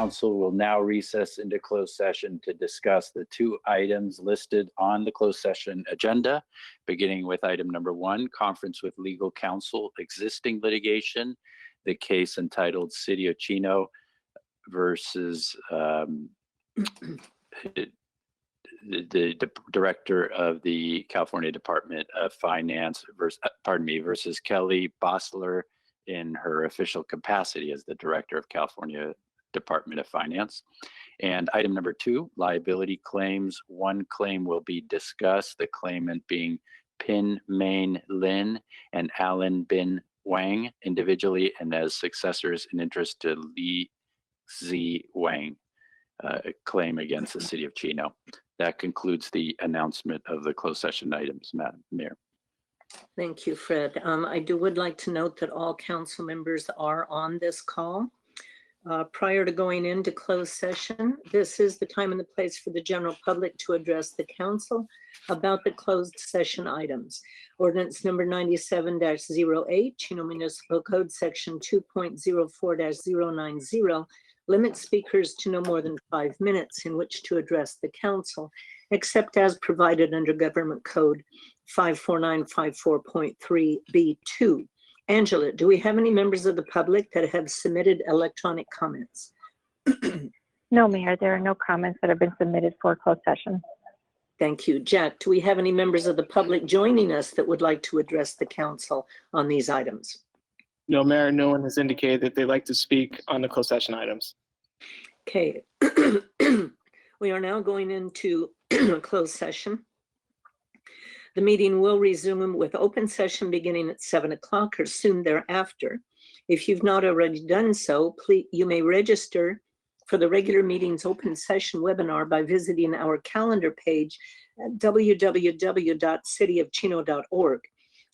Council will now recess into closed session to discuss the two items listed on the closed session agenda, beginning with item number 1, conference with legal counsel, existing litigation, the case entitled City of Chino versus the director of the California Department of Finance versus Kelly Bossler in her official capacity as the director of California Department of Finance. And item number 2, liability claims. One claim will be discussed, the claimant being Pin Main Lin and Alan Bin Wang individually and as successors in interest to Li Z Wang, a claim against the City of Chino. That concludes the announcement of the closed session items, Madam Mayor. Thank you, Fred. I would like to note that all council members are on this call. Prior to going into closed session, this is the time and the place for the general public to address the council about the closed session items. Ordinance number 97-08, Chino Municipal Code section 2.04-090 limits speakers to no more than 5 minutes in which to address the council, except as provided under Government Code 54954.3B2. Angela, do we have any members of the public that have submitted electronic comments? No, Mayor, there are no comments that have been submitted for closed session. Thank you. Jack, do we have any members of the public joining us that would like to address the council on these items? No, Mayor, no one has indicated that they'd like to speak on the closed session items. Okay. We are now going into closed session. The meeting will resume with open session beginning at 7 o'clock or soon thereafter. If you've not already done so, please, you may register for the regular meetings open session webinar by visiting our calendar page at www.cityofchino.org.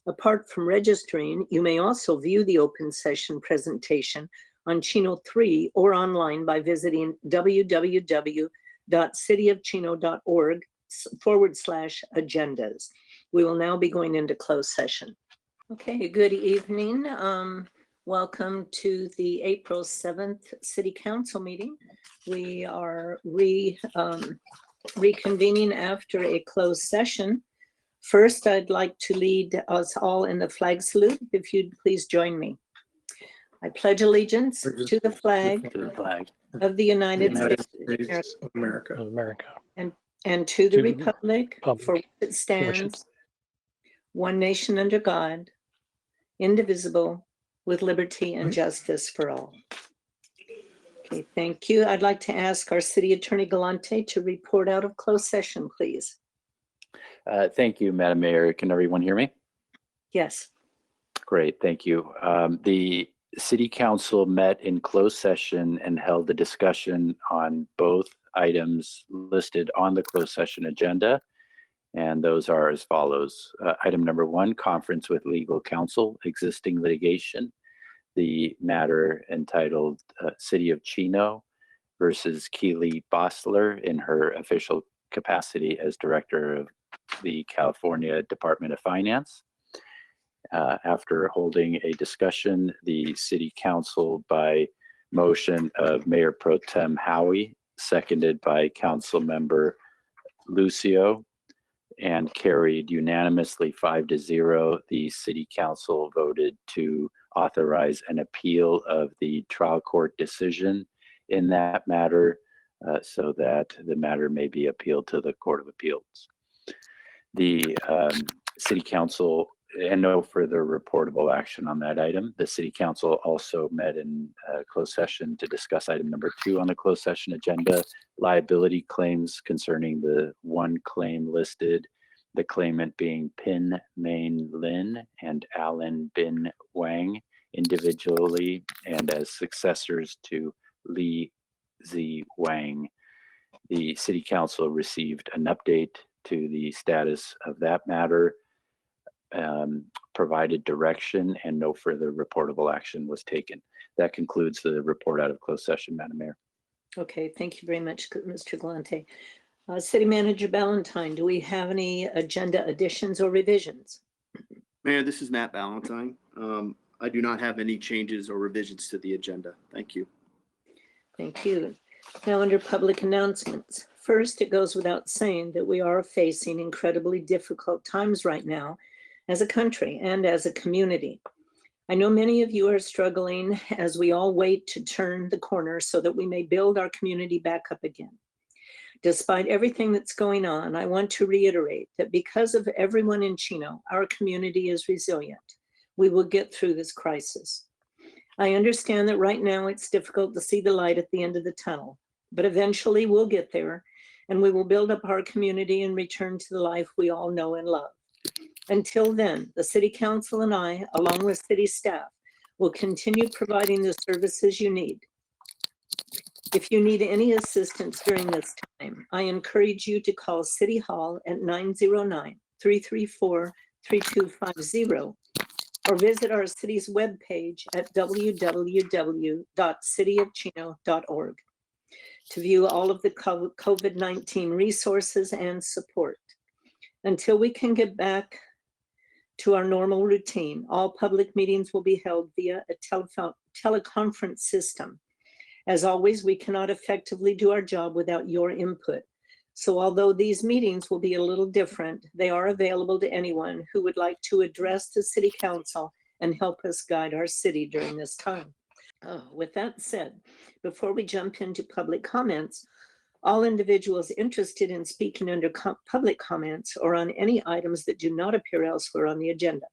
Apart from registering, you may also view the open session presentation on Chino 3 or online by visiting www.cityofchino.org/agendas. We will now be going into closed session. Okay, good evening. Welcome to the April 7th City Council meeting. We are reconvening after a closed session. First, I'd like to lead us all in the flag salute. If you'd please join me. I pledge allegiance to the flag of the United States of America, and to the republic for which it stands, one nation under God, indivisible, with liberty and justice for all. Okay, thank you. I'd like to ask our City Attorney Galante to report out of closed session, please. Thank you, Madam Mayor. Can everyone hear me? Yes. Great, thank you. The City Council met in closed session and held a discussion on both items listed on the closed session agenda. And those are as follows. Item number 1, conference with legal counsel, existing litigation. The matter entitled City of Chino versus Kelly Bossler in her official capacity as director of the California Department of Finance. After holding a discussion, the City Council by motion of Mayor Pro Tem Howie, seconded by Council Member Lucio, and carried unanimously 5-0. The City Council voted to authorize an appeal of the trial court decision in that matter so that the matter may be appealed to the Court of Appeals. The City Council and no further reportable action on that item. The City Council also met in closed session to discuss item number 2 on the closed session agenda, liability claims concerning the one claim listed, the claimant being Pin Main Lin and Alan Bin Wang individually and as successors to Li Z Wang. The City Council received an update to the status of that matter, provided direction, and no further reportable action was taken. That concludes the report out of closed session, Madam Mayor. Okay, thank you very much, Mr. Galante. City Manager Ballantyne, do we have any agenda additions or revisions? Mayor, this is Matt Ballantyne. I do not have any changes or revisions to the agenda. Thank you. Thank you. Now, under public announcements, first, it goes without saying that we are facing incredibly difficult times right now as a country and as a community. I know many of you are struggling as we all wait to turn the corner so that we may build our community back up again. Despite everything that's going on, I want to reiterate that because of everyone in Chino, our community is resilient. We will get through this crisis. I understand that right now it's difficult to see the light at the end of the tunnel, but eventually we'll get there and we will build up our community and return to the life we all know and love. Until then, the City Council and I, along with city staff, will continue providing the services you need. If you need any assistance during this time, I encourage you to call City Hall at 909-334-3250 or visit our city's webpage at www.cityofchino.org to view all of the COVID-19 resources and support. Until we can get back to our normal routine, all public meetings will be held via a teleconference system. As always, we cannot effectively do our job without your input. So although these meetings will be a little different, they are available to anyone who would like to address the City Council and help us guide our city during this time. With that said, before we jump into public comments, all individuals interested in speaking under public comments or on any items that do not appear elsewhere on the agenda,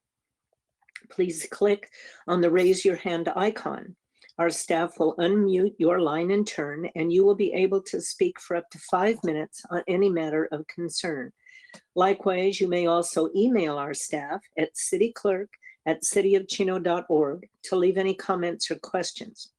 please click on the raise your hand icon. Our staff will unmute your line in turn, and you will be able to speak for up to 5 minutes on any matter of concern. Likewise, you may also email our staff at cityclerk@cityofchino.org to leave any comments or questions.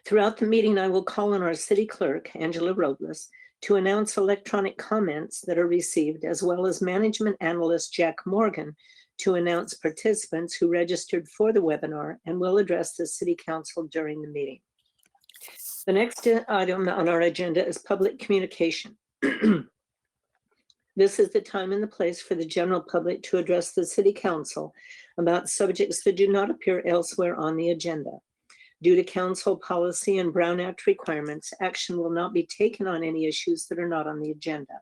Throughout the meeting, I will call on our city clerk, Angela Robles, to announce electronic comments that are received, as well as management analyst Jack Morgan to announce participants who registered for the webinar and will address the City Council during the meeting. The next item on our agenda is public communication. This is the time and the place for the general public to address the City Council about subjects that do not appear elsewhere on the agenda. Due to council policy and Brown Act requirements, action will not be taken on any issues that are not on the agenda.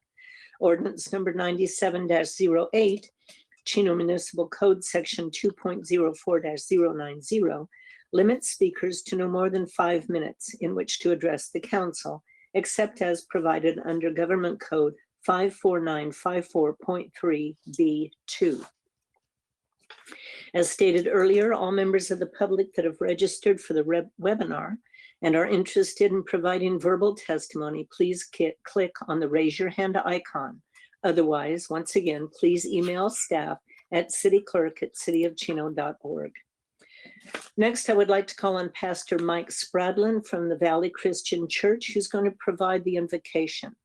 Ordinance number 97-08, Chino Municipal Code Section 2.04-090, limits speakers to no more than 5 minutes in which to address the council, except as provided under Government Code 54954.3B2. As stated earlier, all members of the public that have registered for the webinar and are interested in providing verbal testimony, please click on the raise your hand icon. Otherwise, once again, please email staff at cityclerk@cityofchino.org. Next, I would like to call on Pastor Mike Spradlin from the Valley Christian Church, who's going to provide the invocation.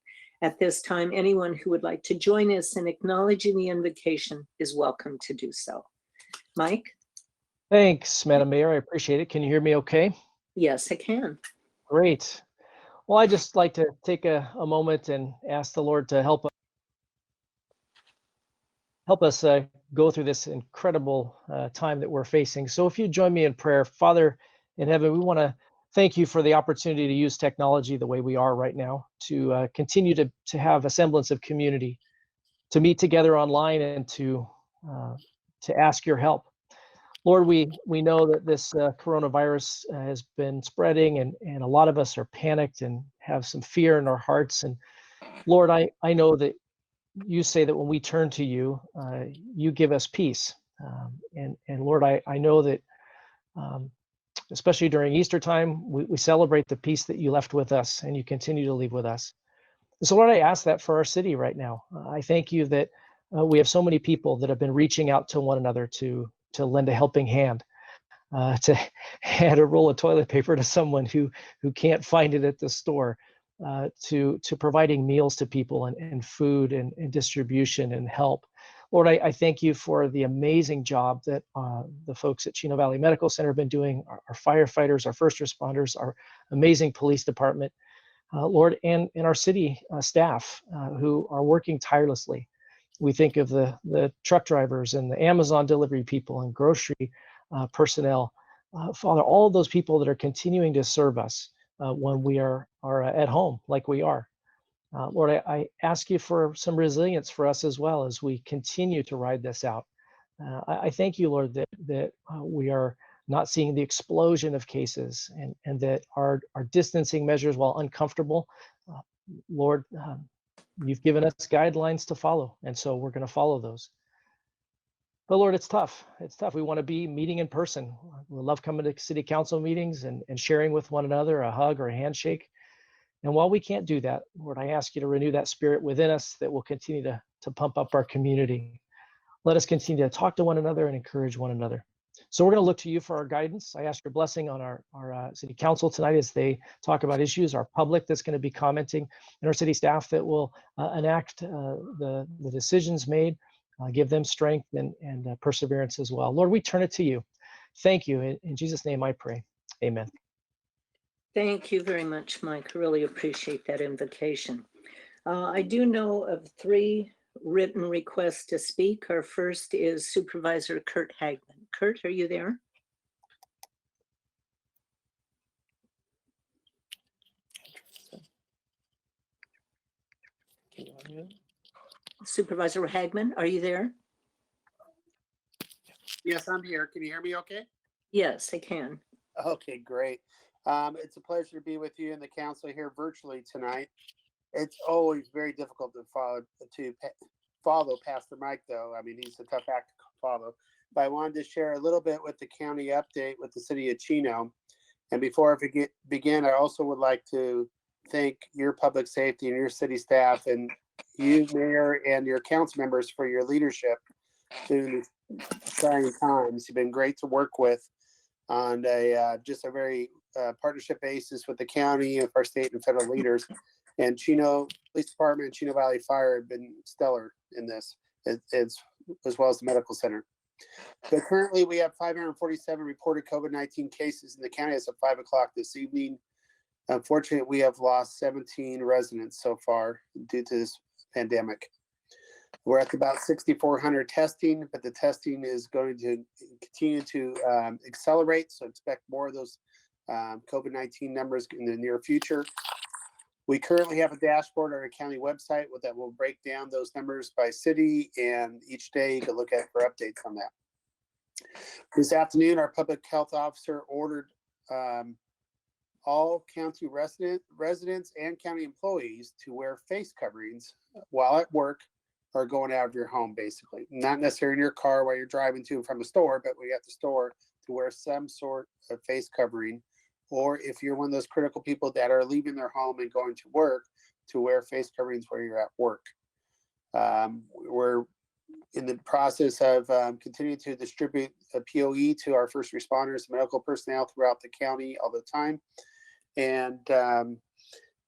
At this time, anyone who would like to join us in acknowledging the invocation is welcome to do so. Mike? Thanks, Madam Mayor. I appreciate it. Can you hear me okay? Yes, I can. Great. Well, I'd just like to take a moment and ask the Lord to help us go through this incredible time that we're facing. So if you join me in prayer, Father in heaven, we want to thank you for the opportunity to use technology the way we are right now, to continue to have a semblance of community, to meet together online and to ask your help. Lord, we know that this coronavirus has been spreading and a lot of us are panicked and have some fear in our hearts. And Lord, I know that you say that when we turn to you, you give us peace. And Lord, I know that um, especially during Easter time, we celebrate the peace that you left with us and you continue to leave with us. So Lord, I ask that for our city right now. I thank you that we have so many people that have been reaching out to one another to lend a helping hand, to hand a roll of toilet paper to someone who can't find it at the store, to providing meals to people and food and distribution and help. Lord, I thank you for the amazing job that the folks at Chino Valley Medical Center have been doing, our firefighters, our first responders, our amazing police department, Lord, and our city staff who are working tirelessly. We think of the truck drivers and the Amazon delivery people and grocery personnel. Father, all of those people that are continuing to serve us when we are at home like we are. Lord, I ask you for some resilience for us as well as we continue to ride this out. I thank you, Lord, that we are not seeing the explosion of cases and that our distancing measures, while uncomfortable, Lord, you've given us guidelines to follow. And so we're going to follow those. But Lord, it's tough. It's tough. We want to be meeting in person. We love coming to city council meetings and sharing with one another a hug or a handshake. And while we can't do that, Lord, I ask you to renew that spirit within us that will continue to pump up our community. Let us continue to talk to one another and encourage one another. So we're going to look to you for our guidance. I ask your blessing on our city council tonight as they talk about issues, our public that's going to be commenting, and our city staff that will enact the decisions made, give them strength and perseverance as well. Lord, we turn it to you. Thank you. In Jesus' name I pray. Amen. Thank you very much, Mike. Really appreciate that invitation. I do know of 3 written requests to speak. Our first is Supervisor Kurt Hagman. Kurt, are you there? Supervisor Hagman, are you there? Yes, I'm here. Can you hear me okay? Yes, I can. Okay, great. It's a pleasure to be with you and the council here virtually tonight. It's always very difficult to follow Pastor Mike, though. I mean, he's a tough act to follow. But I wanted to share a little bit with the county update with the city of Chino. And before I begin, I also would like to thank your public safety and your city staff and you, Mayor, and your council members for your leadership during these trying times. You've been great to work with on just a very partnership basis with the county and our state and federal leaders. And Chino Police Department and Chino Valley Fire have been stellar in this, as well as the medical center. But currently we have 547 reported COVID-19 cases in the county as of 5 o'clock this evening. Unfortunately, we have lost 17 residents so far due to this pandemic. We're at about 6,400 testing, but the testing is going to continue to accelerate. So expect more of those COVID-19 numbers in the near future. We currently have a dashboard on our county website that will break down those numbers by city, and each day you can look at for updates on that. This afternoon, our public health officer ordered all county residents and county employees to wear face coverings while at work or going out of your home, basically. Not necessarily in your car while you're driving to and from the store, but when you're at the store, to wear some sort of face covering. Or if you're one of those critical people that are leaving their home and going to work, to wear face coverings where you're at work. We're in the process of continuing to distribute a POE to our first responders, medical personnel throughout the county all the time. And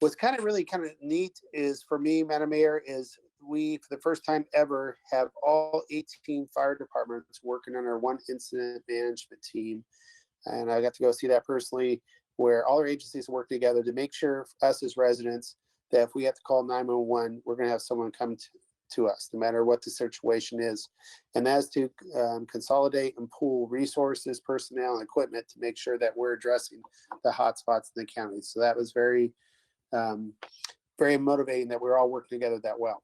what's really neat is, for me, Madam Mayor, is we, for the first time ever, have all 18 fire departments working on our one incident management team. And I got to go see that personally, where all our agencies work together to make sure us as residents that if we have to call 911, we're going to have someone come to us, no matter what the situation is. And that is to consolidate and pool resources, personnel, and equipment to make sure that we're addressing the hot spots in the county. So that was very, very motivating that we're all working together that well.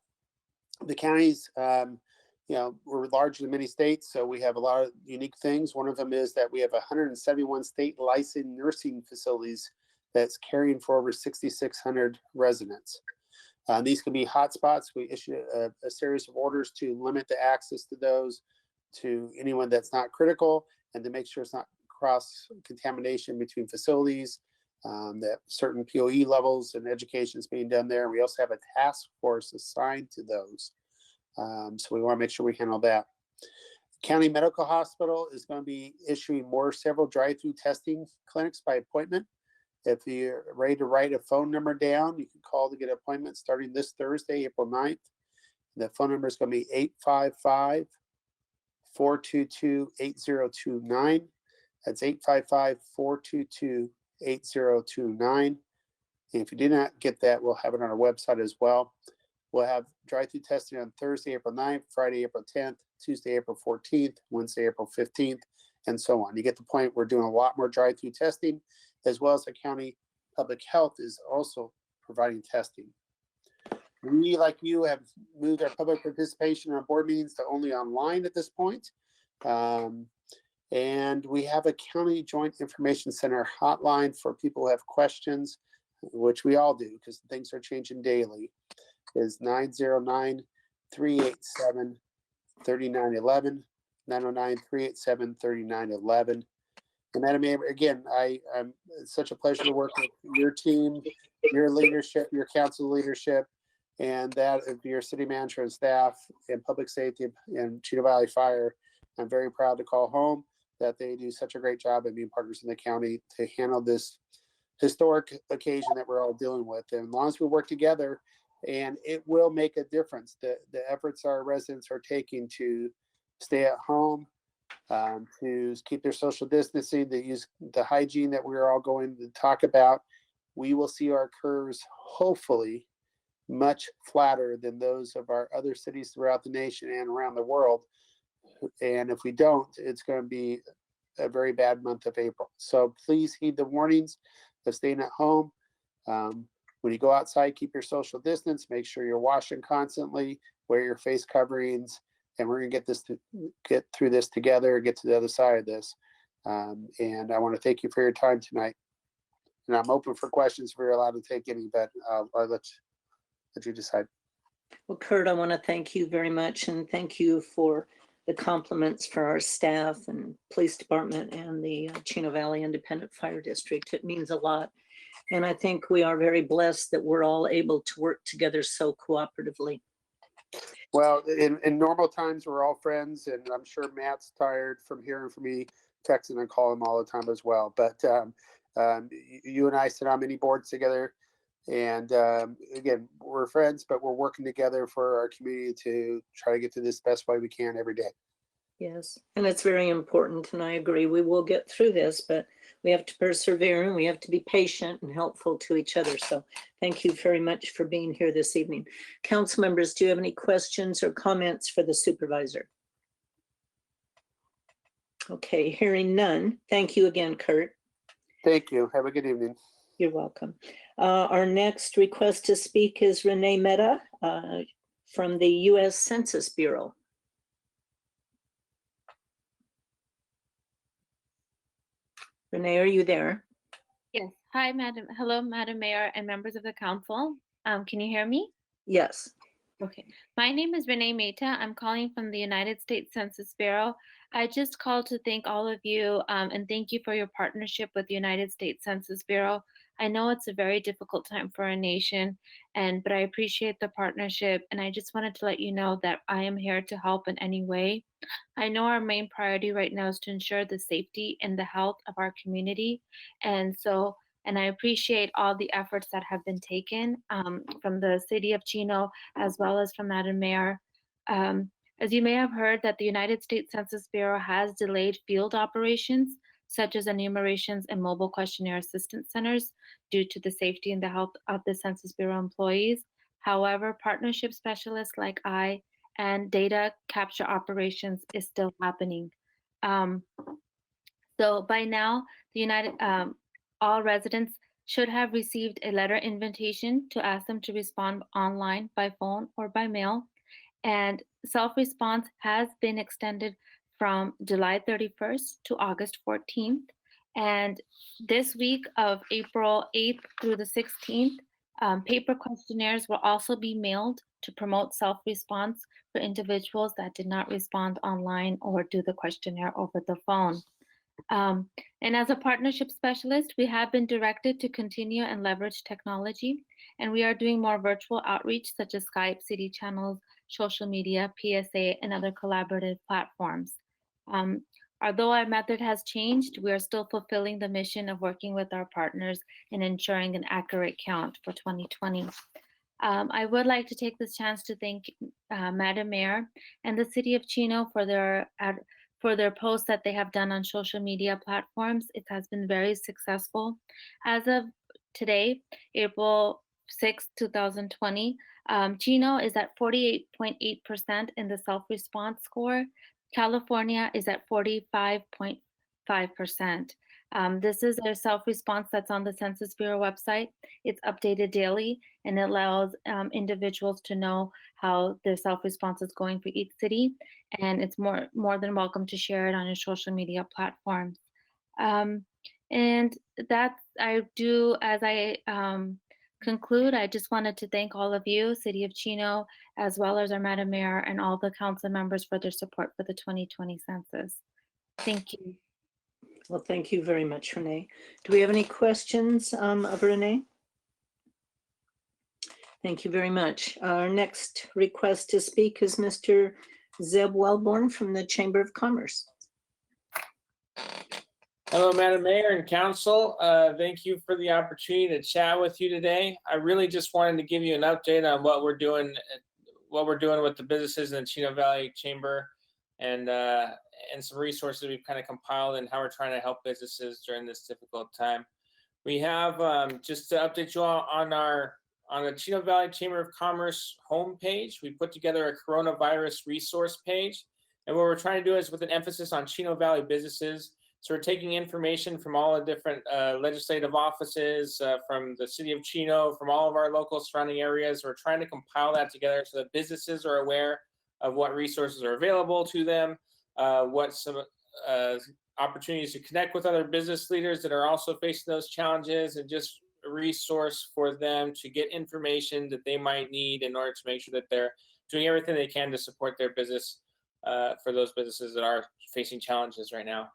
The counties, we're larger than many states, so we have a lot of unique things. One of them is that we have 171 state licensed nursing facilities that's caring for over 6,600 residents. These can be hotspots. We issue a series of orders to limit the access to those to anyone that's not critical, and to make sure it's not cross contamination between facilities, that certain POE levels and education is being done there. We also have a task force assigned to those. So we want to make sure we handle that. County Medical Hospital is going to be issuing several drive-through testing clinics by appointment. If you're ready to write a phone number down, you can call to get an appointment starting this Thursday, April 9th. The phone number is going to be 855-422-8029. That's 855-422-8029. And if you did not get that, we'll have it on our website as well. We'll have drive-through testing on Thursday, April 9th, Friday, April 10th, Tuesday, April 14th, Wednesday, April 15th, and so on. You get the point. We're doing a lot more drive-through testing, as well as the county public health is also providing testing. We, like you, have moved our public participation on board meetings to only online at this point. And we have a county joint information center hotline for people who have questions, which we all do because things are changing daily, is 909-387-3911, 909-387-3911. And Madam Mayor, again, it's such a pleasure to work with your team, your leadership, your council leadership, and that of your city manager and staff and public safety and Chino Valley Fire. I'm very proud to call home that they do such a great job at being partners in the county to handle this historic occasion that we're all dealing with. And as long as we work together, and it will make a difference. The efforts our residents are taking to stay at home, to keep their social distancing, to use the hygiene that we're all going to talk about, we will see our curves hopefully much flatter than those of our other cities throughout the nation and around the world. And if we don't, it's going to be a very bad month of April. So please heed the warnings of staying at home. When you go outside, keep your social distance, make sure you're washing constantly, wear your face coverings, and we're going to get through this together, get to the other side of this. And I want to thank you for your time tonight. And I'm open for questions if you're allowed to take any, but I'll let you decide. Well, Kurt, I want to thank you very much, and thank you for the compliments for our staff and police department and the Chino Valley Independent Fire District. It means a lot. And I think we are very blessed that we're all able to work together so cooperatively. Well, in normal times, we're all friends, and I'm sure Matt's tired from hearing from me, texting and calling him all the time as well. But you and I sit on many boards together, and again, we're friends, but we're working together for our community to try to get to this best way we can every day. Yes, and it's very important, and I agree. We will get through this, but we have to persevere and we have to be patient and helpful to each other. So thank you very much for being here this evening. Council members, do you have any questions or comments for the supervisor? Okay, hearing none. Thank you again, Kurt. Thank you. Have a good evening. You're welcome. Our next request to speak is Renee Mehta from the U.S. Census Bureau. Renee, are you there? Yes. Hi, Madam. Hello, Madam Mayor and members of the council. Can you hear me? Yes. Okay. My name is Renee Mehta. I'm calling from the United States Census Bureau. I just called to thank all of you and thank you for your partnership with the United States Census Bureau. I know it's a very difficult time for our nation, but I appreciate the partnership, and I just wanted to let you know that I am here to help in any way. I know our main priority right now is to ensure the safety and the health of our community, and I appreciate all the efforts that have been taken from the city of Chino as well as from Madam Mayor. As you may have heard, that the United States Census Bureau has delayed field operations such as enumerations and mobile questionnaire assistance centers due to the safety and the health of the Census Bureau employees. However, partnership specialists like I and data capture operations is still happening. So by now, all residents should have received a letter invitation to ask them to respond online, by phone, or by mail. And self-response has been extended from July 31st to August 14th. And this week of April 8th through the 16th, Paper questionnaires will also be mailed to promote self-response for individuals that did not respond online or do the questionnaire over the phone. And as a partnership specialist, we have been directed to continue and leverage technology, and we are doing more virtual outreach such as Skype, city channels, social media, PSA, and other collaborative platforms. Although our method has changed, we are still fulfilling the mission of working with our partners and ensuring an accurate count for 2020. I would like to take this chance to thank Madam Mayor and the City of Chino for their posts that they have done on social media platforms. It has been very successful. As of today, April 6, 2020, Chino is at 48.8% in the self-response score. California is at 45.5%. This is their self-response that's on the Census Bureau website. It's updated daily and it allows individuals to know how their self-response is going for each city. And it's more than welcome to share it on your social media platforms. And that's, I do, as I conclude, I just wanted to thank all of you, City of Chino, as well as our Madam Mayor and all the council members for their support for the 2020 census. Thank you. Well, thank you very much, Renee. Do we have any questions of Renee? Thank you very much. Our next request to speak is Mr. Zeb Wellborn from the Chamber of Commerce. Hello, Madam Mayor and Council. Thank you for the opportunity to chat with you today. I really just wanted to give you an update on what we're doing with the businesses in the Chino Valley Chamber, and some resources we've kind of compiled and how we're trying to help businesses during this difficult time. We have, just to update you all on the Chino Valley Chamber of Commerce homepage, we put together a coronavirus resource page. And what we're trying to do is with an emphasis on Chino Valley businesses. So we're taking information from all the different legislative offices, from the city of Chino, from all of our local surrounding areas. We're trying to compile that together so that businesses are aware of what resources are available to them, what some opportunities to connect with other business leaders that are also facing those challenges, and just a resource for them to get information that they might need in order to make sure that they're doing everything they can to support their business for those businesses that are facing challenges right now.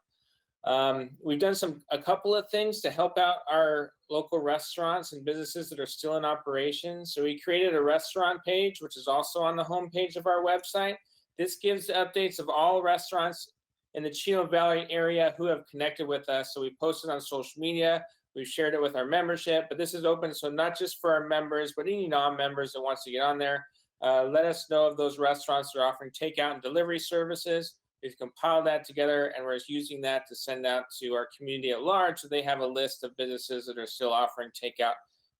We've done a couple of things to help out our local restaurants and businesses that are still in operation. So we created a restaurant page, which is also on the homepage of our website. This gives updates of all restaurants in the Chino Valley area who have connected with us. So we posted on social media, we've shared it with our membership, but this is open, so not just for our members, but any non-members that wants to get on there. Let us know of those restaurants that are offering takeout and delivery services. We've compiled that together, and we're using that to send out to our community at large, so they have a list of businesses that are still offering takeout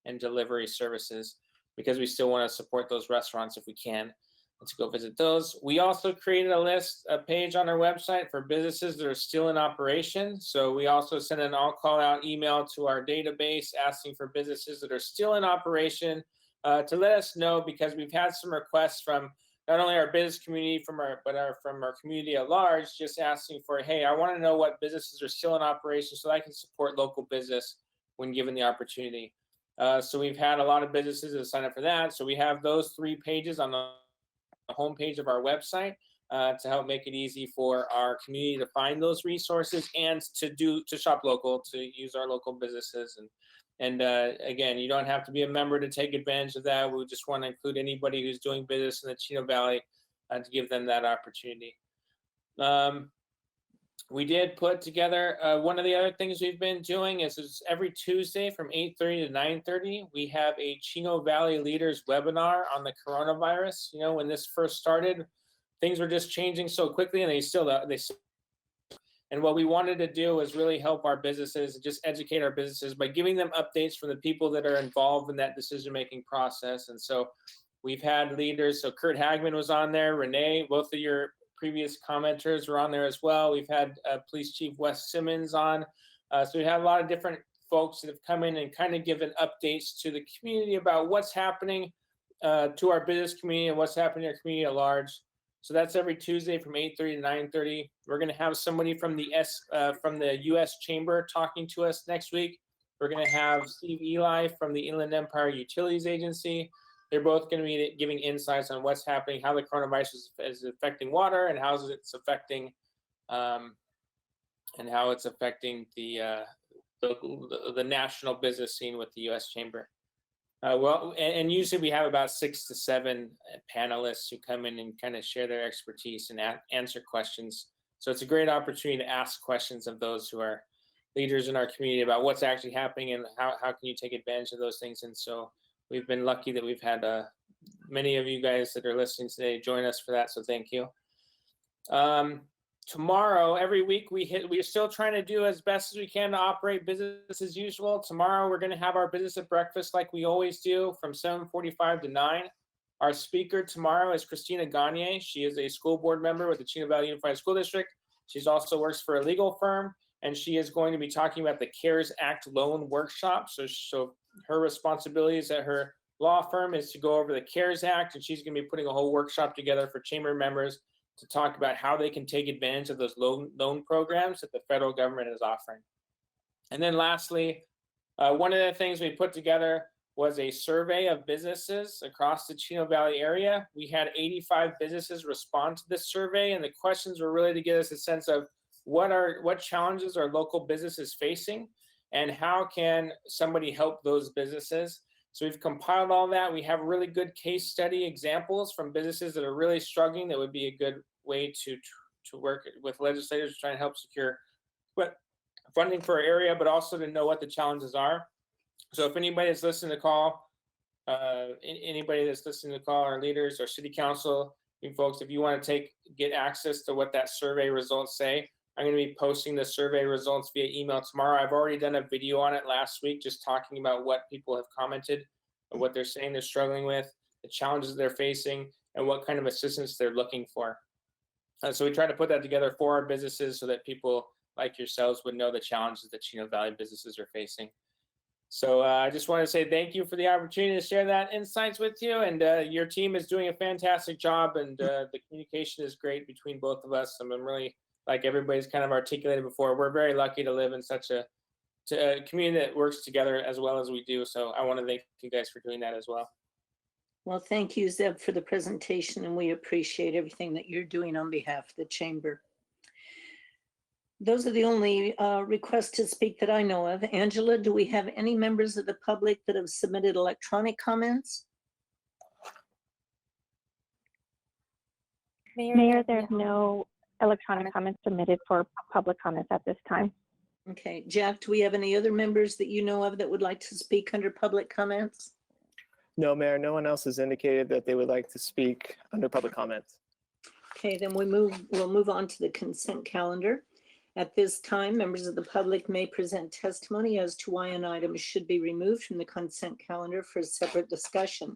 and delivery services, because we still want to support those restaurants if we can. Let's go visit those. We also created a page on our website for businesses that are still in operation. So we also send an all call out email to our database asking for businesses that are still in operation to let us know, because we've had some requests from not only our business community, from our community at large, just asking for, hey, I want to know what businesses are still in operation so I can support local business when given the opportunity. So we've had a lot of businesses that sign up for that. So we have those 3 pages on the homepage of our website to help make it easy for our community to find those resources and to shop local, to use our local businesses. And again, you don't have to be a member to take advantage of that. We just want to include anybody who's doing business in the Chino Valley to give them that opportunity. We did put together, one of the other things we've been doing is every Tuesday from 8:30 to 9:30, we have a Chino Valley Leaders webinar on the coronavirus. You know, when this first started, things were just changing so quickly, and and what we wanted to do was really help our businesses and just educate our businesses by giving them updates from the people that are involved in that decision-making process. And so we've had leaders. So Kurt Hagman was on there, Renee, both of your previous commenters were on there as well. We've had Police Chief Wes Simmons on. So we have a lot of different folks that have come in and kind of given updates to the community about what's happening to our business community and what's happening in our community at large. So that's every Tuesday from 8:30 to 9:30. We're going to have somebody from the U.S. Chamber talking to us next week. We're going to have Steve Eli from the Inland Empire Utilities Agency. They're both going to be giving insights on what's happening, how the coronavirus is affecting water, and how it's affecting the national business scene with the U.S. Chamber. And usually we have about 6 to 7 panelists who come in and kind of share their expertise and answer questions. So it's a great opportunity to ask questions of those who are leaders in our community about what's actually happening and how can you take advantage of those things. And so we've been lucky that we've had many of you guys that are listening today join us for that. So thank you. Tomorrow, every week we're still trying to do as best as we can to operate business as usual. Tomorrow, we're going to have our business at breakfast like we always do from 7:45 to 9. Our speaker tomorrow is Christina Gagne. She is a school board member with the Chino Valley Unified School District. She's also works for a legal firm, and she is going to be talking about the CARES Act loan workshop. So her responsibilities at her law firm is to go over the CARES Act, and she's going to be putting a whole workshop together for chamber members to talk about how they can take advantage of those loan programs that the federal government is offering. And then lastly, one of the things we put together was a survey of businesses across the Chino Valley area. We had 85 businesses respond to this survey, and the questions were really to get us a sense of what challenges are local businesses facing and how can somebody help those businesses. So we've compiled all that. We have really good case study examples from businesses that are really struggling that would be a good way to work with legislators to try and help secure funding for our area, but also to know what the challenges are. So if anybody that's listening to call, our leaders or city council, you folks, if you want to get access to what that survey results say, I'm going to be posting the survey results via email tomorrow. I've already done a video on it last week, just talking about what people have commented, what they're saying they're struggling with, the challenges they're facing, and what kind of assistance they're looking for. So we try to put that together for our businesses so that people like yourselves would know the challenges that Chino Valley businesses are facing. So I just want to say thank you for the opportunity to share that insights with you. And your team is doing a fantastic job, and the communication is great between both of us. I'm really, like everybody's kind of articulated before, we're very lucky to live in such a community that works together as well as we do. So I want to thank you guys for doing that as well. Well, thank you, Zeb, for the presentation, and we appreciate everything that you're doing on behalf of the chamber. Those are the only requests to speak that I know of. Angela, do we have any members of the public that have submitted electronic comments? Mayor, there's no electronic comments submitted for public comments at this time. Okay, Jack, do we have any other members that you know of that would like to speak under public comments? No, Mayor, no one else has indicated that they would like to speak under public comments. Okay, then we'll move on to the consent calendar. At this time, members of the public may present testimony as to why an item should be removed from the consent calendar for a separate discussion.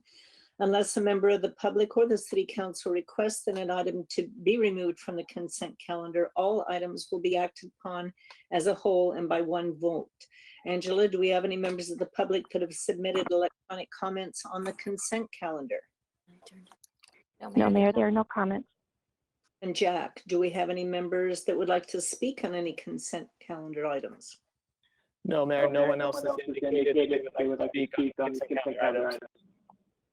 Unless a member of the public or the city council requests that an item to be removed from the consent calendar, all items will be acted upon as a whole and by one vote. Angela, do we have any members of the public that have submitted electronic comments on the consent calendar? No, Mayor, there are no comments. And Jack, do we have any members that would like to speak on any consent calendar items? No, Mayor, no one else has indicated that they would like to speak on consent calendar items.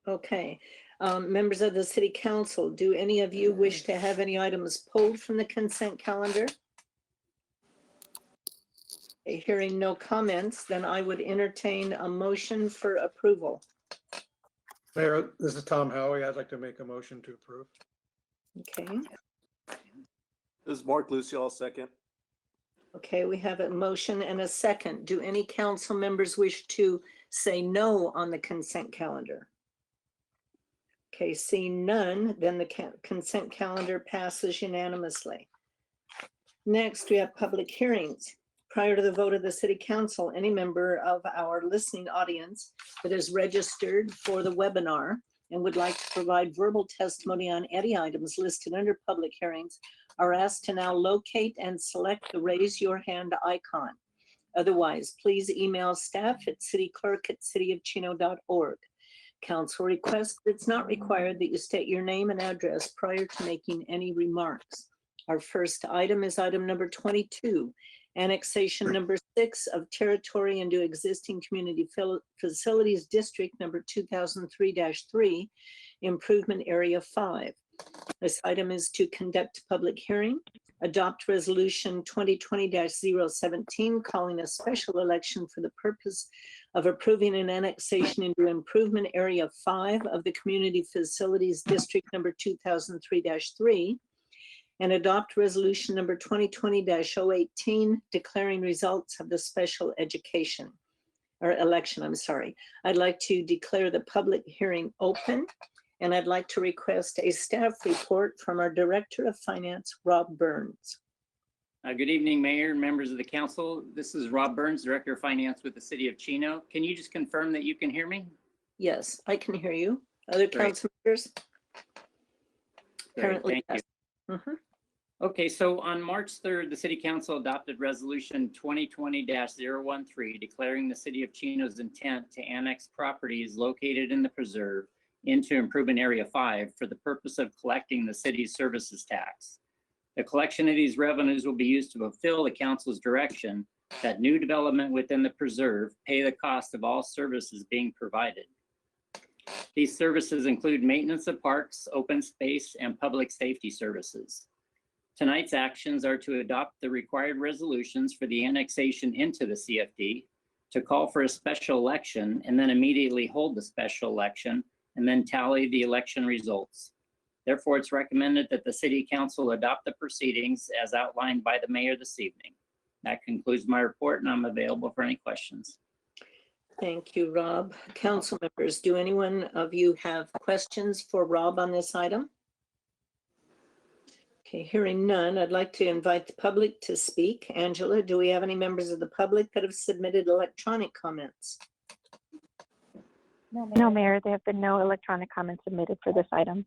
Okay, members of the city council, do any of you wish to have any items pulled from the consent calendar? Okay, hearing no comments, then I would entertain a motion for approval. Mayor, this is Tom Howie. I'd like to make a motion to approve. Okay, This is Mark Lucy, I'll second. okay, we have a motion and a second. Do any council members wish to say no on the consent calendar? Okay, seeing none, then the consent calendar passes unanimously. Next, we have public hearings. Prior to the vote of the city council, any member of our listening audience that is registered for the webinar and would like to provide verbal testimony on any items listed under public hearings are asked to now locate and select the raise your hand icon. Otherwise, please email staff at cityclerk@cityofchino.org. Council requests that it's not required that you state your name and address prior to making any remarks. Our first item is item number 22, Annexation number 6 of territory into existing community facilities district number 2003-3, improvement area 5. This item is to conduct public hearing, adopt resolution 2020-017, calling a special election for the purpose of approving an annexation into improvement area 5 of the community facilities district number 2003-3, and adopt resolution number 2020-018, declaring results of the special election. I'd like to declare the public hearing open, and I'd like to request a staff report from our Director of Finance, Rob Burns. Good evening, Mayor and members of the council. This is Rob Burns, Director of Finance with the City of Chino. Can you just confirm that you can hear me? Yes, I can hear you. Other council members? Apparently, Thank you. Mhm. Okay, so on March 3rd, the City Council adopted Resolution 2020-013, declaring the City of Chino's intent to annex properties located in the preserve into Improvement Area 5 for the purpose of collecting the city's services tax. The collection of these revenues will be used to fulfill the council's direction that new development within the preserve pay the cost of all services being provided. These services include maintenance of parks, open space, and public safety services. Tonight's actions are to adopt the required resolutions for the annexation into the CFD, to call for a special election, and then immediately hold the special election, and then tally the election results. Therefore, it's recommended that the City Council adopt the proceedings as outlined by the mayor this evening. That concludes my report, and I'm available for any questions. Thank you, Rob. Council members, do anyone of you have questions for Rob on this item? Okay, hearing none, I'd like to invite the public to speak. Angela, do we have any members of the public that have submitted electronic comments? No, Mayor, there have been no electronic comments submitted for this item.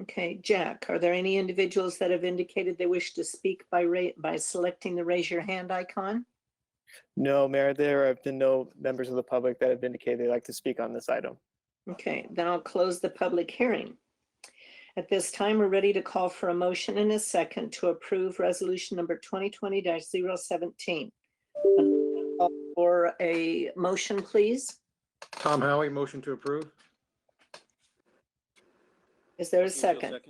Okay, Jack, are there any individuals that have indicated they wish to speak by selecting the raise your hand icon? No, Mayor, there have been no members of the public that have indicated they'd like to speak on this item. Okay, then I'll close the public hearing. At this time, we're ready to call for a motion and a second to approve resolution number 2020-017. For a motion, please. Tom Howie, motion to approve. Is there a second?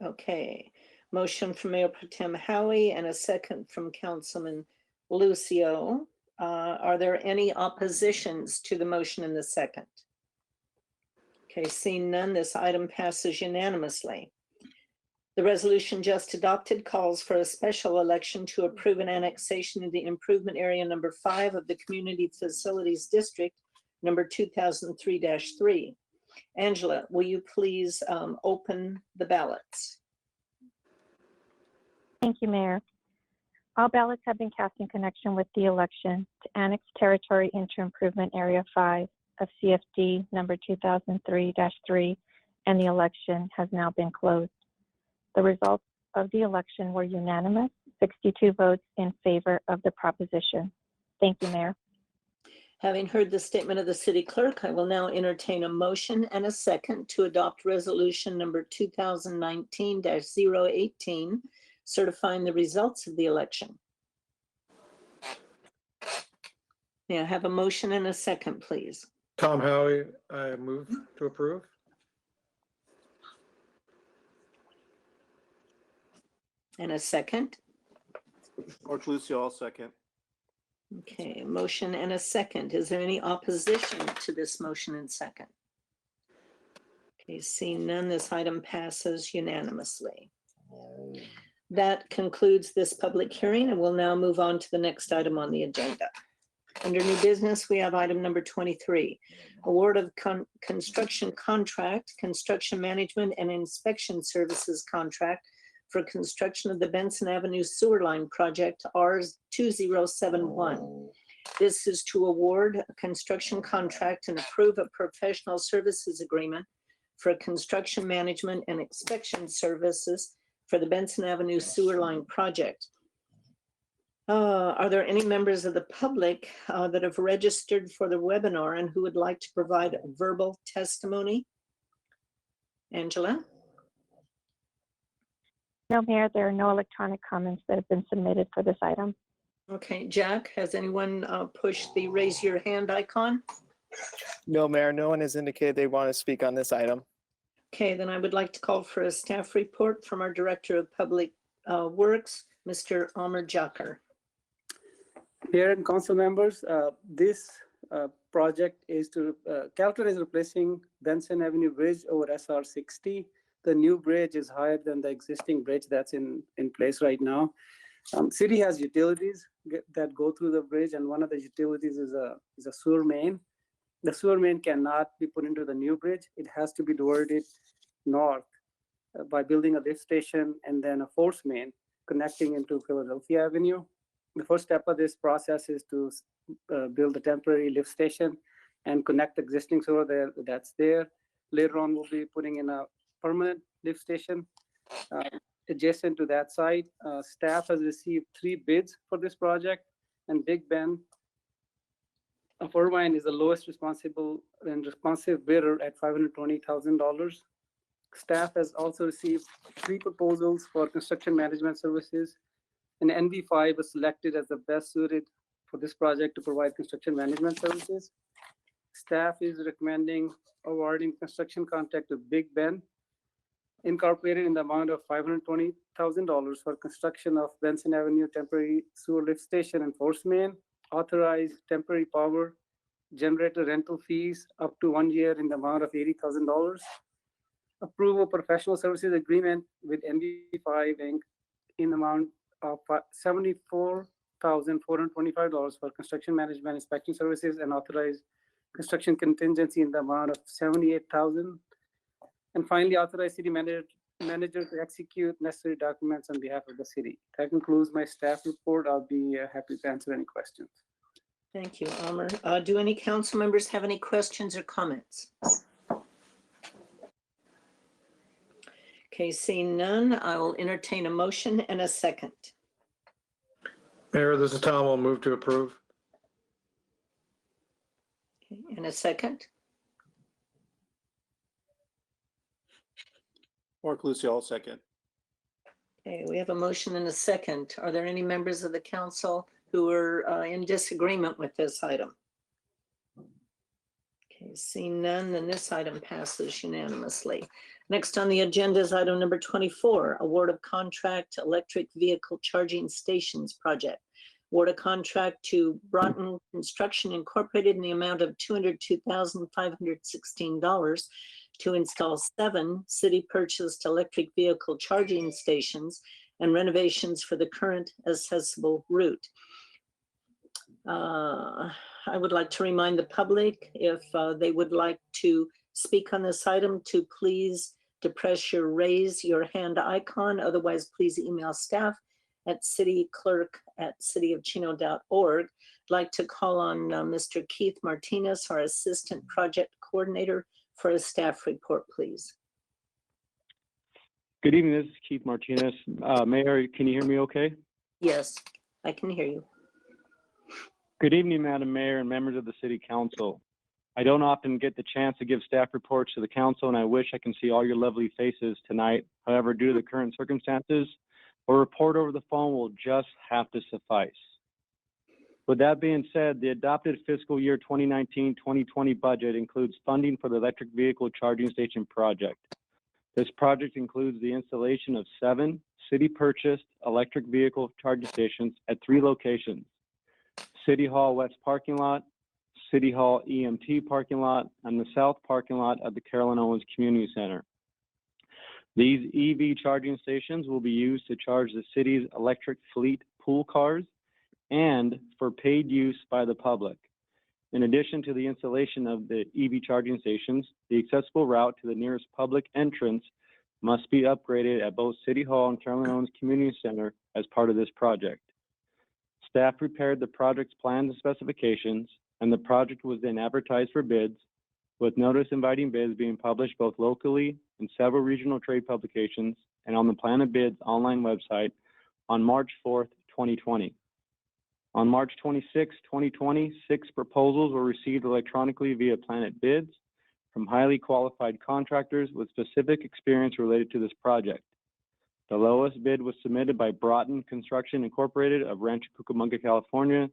Okay, motion from Mayor Pro Tem Howie and a second from Councilman Lucio. Are there any oppositions to the motion and the second? Okay, seeing none, this item passes unanimously. The resolution just adopted calls for a special election to approve an annexation of the improvement area number 5 of the Community Facilities District number 2003-3. Angela, will you please open the ballots? Thank you, Mayor. All ballots have been cast in connection with the election to annex territory into Improvement Area 5 of CFD number 2003-3, and the election has now been closed. The results of the election were unanimous, 62 votes in favor of the proposition. Thank you, Mayor. Having heard the statement of the city clerk, I will now entertain a motion and a second to adopt resolution number 2019-018, certifying the results of the election. May I have a motion and a second, please? Tom Howie, I move to approve. And a second? George Lucio, I'll second. Okay, a motion and a second. Is there any opposition to this motion and second? Okay, seeing none, this item passes unanimously. That concludes this public hearing, and we'll now move on to the next item on the agenda. Under new business, we have item number 23, award of construction contract, construction management and inspection services contract for construction of the Benson Avenue Sewer Line Project R2071. This is to award a construction contract and approve a professional services agreement for construction management and inspection services for the Benson Avenue Sewer Line Project. Are there any members of the public that have registered for the webinar and who would like to provide a verbal testimony? Angela? No, Mayor, there are no electronic comments that have been submitted for this item. Okay, Jack, has anyone pushed the raise your hand icon? No, Mayor, no one has indicated they want to speak on this item. Okay, then I would like to call for a staff report from our Director of Public Works, Mr. Amr Jakar. Mayor and council members, this project is to, Caltrans is replacing Benson Avenue Bridge over SR 60. The new bridge is higher than the existing bridge that's in place right now. City has utilities that go through the bridge, and one of the utilities is a sewer main. The sewer main cannot be put into the new bridge. It has to be diverted north by building a lift station and then a force main connecting into Philadelphia Avenue. The first step of this process is to build a temporary lift station and connect existing sewer that's there. Later on, we'll be putting in a permanent lift station adjacent to that site. Staff has received 3 bids for this project, and Big Ben of Irvine is the lowest responsive bidder at $520,000. Staff has also received 3 proposals for construction management services, and NV5 was selected as the best suited for this project to provide construction management services. Staff is recommending awarding construction contract to Big Ben Incorporated in the amount of $520,000 for construction of Benson Avenue temporary sewer lift station and force main, authorized temporary power generator rental fees up to 1 year in the amount of $80,000. Approval professional services agreement with NV5 Inc. in the amount of $74,425 for construction management inspection services, and authorized construction contingency in the amount of $78,000. And finally, authorize city manager to execute necessary documents on behalf of the city. That concludes my staff report. I'll be happy to answer any questions. Thank you, Amr. Do any council members have any questions or comments? Okay, seeing none, I will entertain a motion and a second. Mayor, this is Tom. I'll move to approve. Okay, and a second. Mark Lucio, second. Okay, we have a motion and a second. Are there any members of the council who are in disagreement with this item? Okay, seeing none, then this item passes unanimously. Next on the agenda is item number 24, award of contract electric vehicle charging stations project. Award of contract to Broughton Construction Incorporated in the amount of $202,516 to install 7 city purchased electric vehicle charging stations and renovations for the current accessible route. I would like to remind the public, if they would like to speak on this item, to please depress your raise your hand icon. Otherwise, please email staff at cityclerk@cityofchino.org. I'd like to call on Mr. Keith Martinez, our Assistant Project Coordinator, for a staff report, please. Good evening, this is Keith Martinez. Mayor, can you hear me okay? Yes, I can hear you. Good evening, Madam Mayor and members of the City Council. I don't often get the chance to give staff reports to the council, and I wish I can see all your lovely faces tonight. However, due to the current circumstances, a report over the phone will just have to suffice. With that being said, the adopted fiscal year 2019-2020 budget includes funding for the electric vehicle charging station project. This project includes the installation of 7 city-purchased electric vehicle charging stations at 3 locations: City Hall West parking lot, City Hall EMT parking lot, and the South parking lot of the Carolyn Owens Community Center. These EV charging stations will be used to charge the city's electric fleet pool cars and for paid use by the public. In addition to the installation of the EV charging stations, the accessible route to the nearest public entrance must be upgraded at both City Hall and Carolyn Owens Community Center as part of this project. Staff prepared the project's plans and specifications, and the project was then advertised for bids, with notice inviting bids being published both locally in several regional trade publications and on the Plan of Bids online website on March 4th, 2020. On March 26, 2020, 6 proposals were received electronically via Planet Bids from highly qualified contractors with specific experience related to this project. The lowest bid was submitted by Broughton Construction Incorporated of Rancho Cucamonga, California,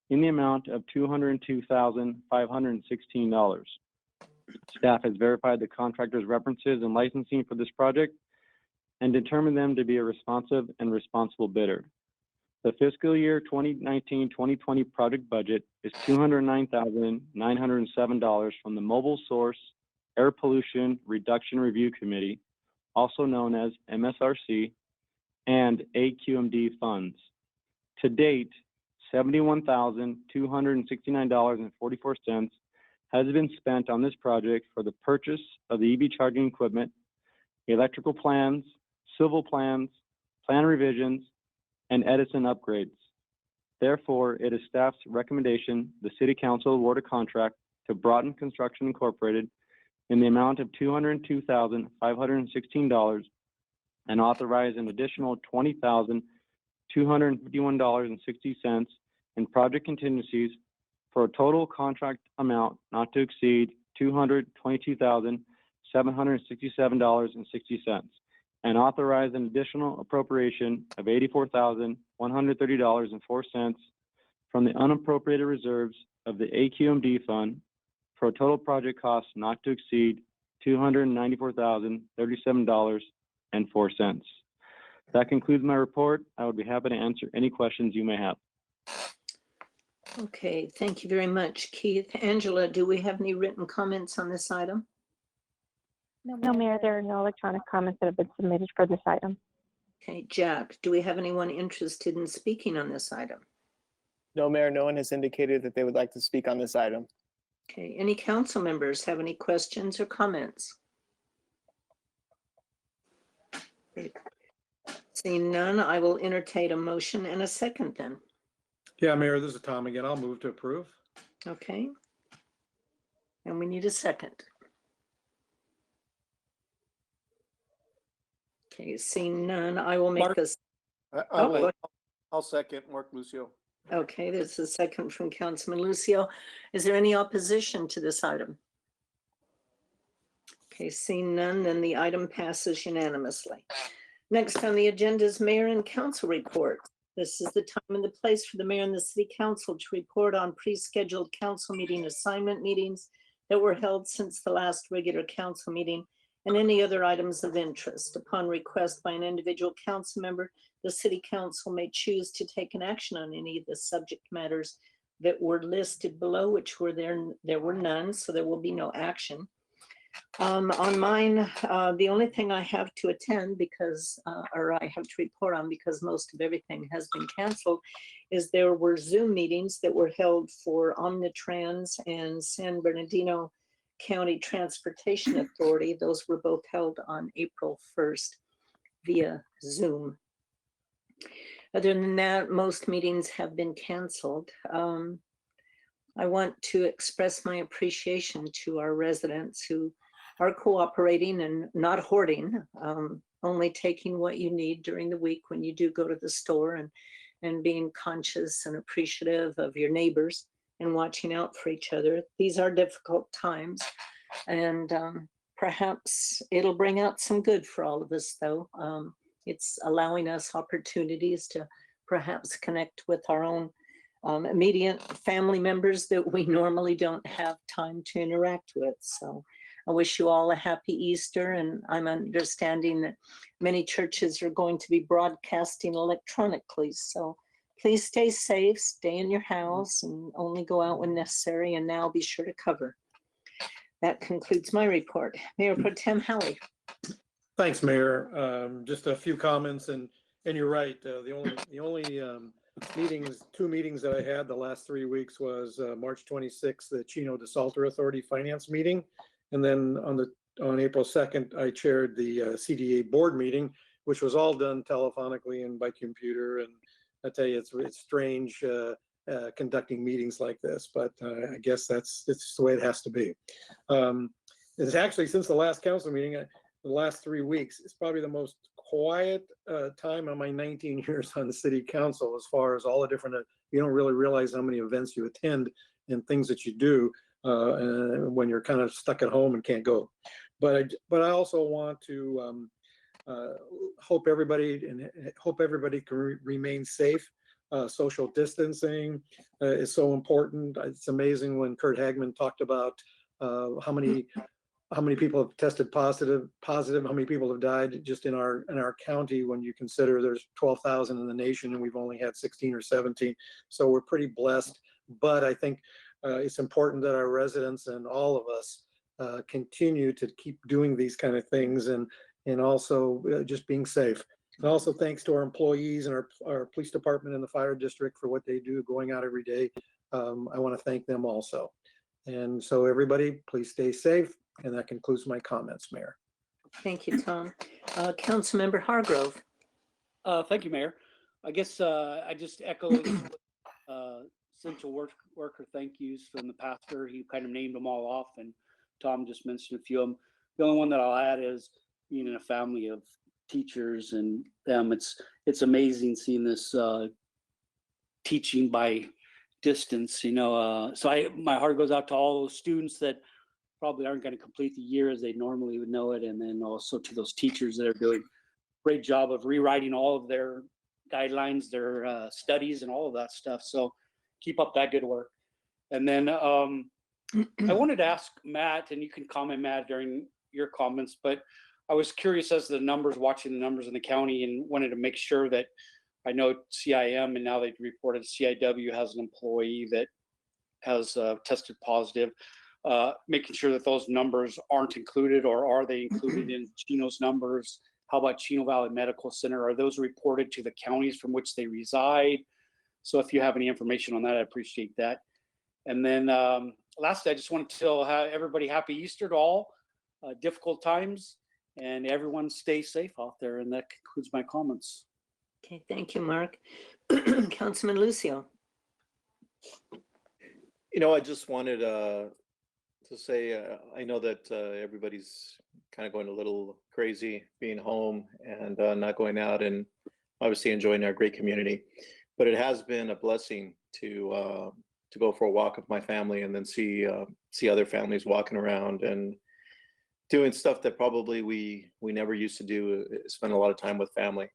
in the amount of $202,516. Staff has verified the contractor's references and licensing for this project and determined them to be a responsive and responsible bidder. The fiscal year 2019-2020 project budget is $209,907 from the Mobile Source Air Pollution Reduction Review Committee, also known as MSRC, and AQMD funds. To date, $71,269.44 has been spent on this project for the purchase of the EV charging equipment, electrical plans, civil plans, plan revisions, and Edison upgrades. Therefore, it is staff's recommendation the City Council award a contract to Broughton Construction Incorporated in the amount of $202,516 and authorize an additional $20,251.60 in project contingencies for a total contract amount not to exceed $222,767.60 and authorize an additional appropriation of $84,130.04 from the unappropriated reserves of the AQMD fund for a total project cost not to exceed $294,037.04. That concludes my report. I would be happy to answer any questions you may have. Okay, thank you very much, Keith. Angela, do we have any written comments on this item? No, Mayor, there are no electronic comments that have been submitted for this item. Okay, Jack, do we have anyone interested in speaking on this item? No, Mayor, no one has indicated that they would like to speak on this item. Okay, any council members have any questions or comments? Great. Seeing none, I will entertain a motion and a second then. Yeah, Mayor, this is Tom again. I'll move to approve. Okay. And we need a second. Okay, seeing none, I will make Mark, this. I'll second Mark Lucio. Okay, there's a second from Councilman Lucio. Is there any opposition to this item? Okay, seeing none, then the item passes unanimously. Next on the agenda is mayor and council report. This is the time and the place for the mayor and the city council to report on pre-scheduled council meeting assignment meetings that were held since the last regular council meeting and any other items of interest. Upon request by an individual council member, the city council may choose to take an action on any of the subject matters that were listed below, which were there were none, so there will be no action. On mine, the only thing I have to attend because, or I have to report on because most of everything has been canceled, is there were Zoom meetings that were held for Omnitrans and San Bernardino County Transportation Authority. Those were both held on April 1st via Zoom. Other than that, most meetings have been canceled. I want to express my appreciation to our residents who are cooperating and not hoarding, only taking what you need during the week when you do go to the store and being conscious and appreciative of your neighbors and watching out for each other. These are difficult times and perhaps it'll bring out some good for all of us though. It's allowing us opportunities to perhaps connect with our own immediate family members that we normally don't have time to interact with. So I wish you all a happy Easter, and I'm understanding that many churches are going to be broadcasting electronically. So please stay safe, stay in your house, and only go out when necessary, and now be sure to cover. That concludes my report. Mayor Pro Tem Howie. Thanks, Mayor. Just a few comments, and you're right. The only two meetings that I had the last 3 weeks was March 26th, the Chino DeSalter Authority Finance meeting, and then on April 2nd, I chaired the CDA board meeting, which was all done telephonically and by computer. And I tell you, it's strange conducting meetings like this, but I guess it's the way it has to be. It's actually since the last council meeting. The last 3 weeks, it's probably the most quiet time on my 19 years on the city council, as far as all the different, you don't really realize how many events you attend and things that you do when you're kind of stuck at home and can't go. But I also want to hope everybody can remain safe. Social distancing is so important. It's amazing when Kurt Hagman talked about how many people have tested positive, how many people have died just in our county when you consider there's 12,000 in the nation and we've only had 16 or 17. So we're pretty blessed. But I think it's important that our residents and all of us continue to keep doing these kind of things and also just being safe. And also thanks to our employees and our police department and the fire district for what they do going out every day. I want to thank them also. And so everybody, please stay safe. And that concludes my comments, Mayor. Thank you, Tom. Councilmember Hargrove. Thank you, Mayor. I guess I just echo essential worker thank yous from the pastor. He kind of named them all off, and Tom just mentioned a few of them. The only one that I'll add is being in a family of teachers and them. It's amazing seeing this teaching by distance. You know, so my heart goes out to all those students that probably aren't going to complete the year as they normally would know it, and then also to those teachers that are doing a great job of rewriting all of their guidelines, their studies, and all of that stuff. So keep up that good work. And then I wanted to ask Matt, and you can comment, Matt, during your comments, but I was curious as to the numbers, watching the numbers in the county, and wanted to make sure that I know CIM, and now they've reported CIW has an employee that has tested positive. Making sure that those numbers aren't included, or are they included in Chino's numbers? How about Chino Valley Medical Center? Are those reported to the counties from which they reside? So if you have any information on that, I appreciate that. And then lastly, I just want to tell everybody happy Easter to all. Difficult times, and everyone stay safe out there. And that concludes my comments. Okay, thank you, Mark. Councilman Lucio. You know, I just wanted to say, I know that everybody's kind of going a little crazy being home and not going out and obviously enjoying our great community. But it has been a blessing to go for a walk with my family and then see other families walking around and doing stuff that probably we never used to do, spend a lot of time with family.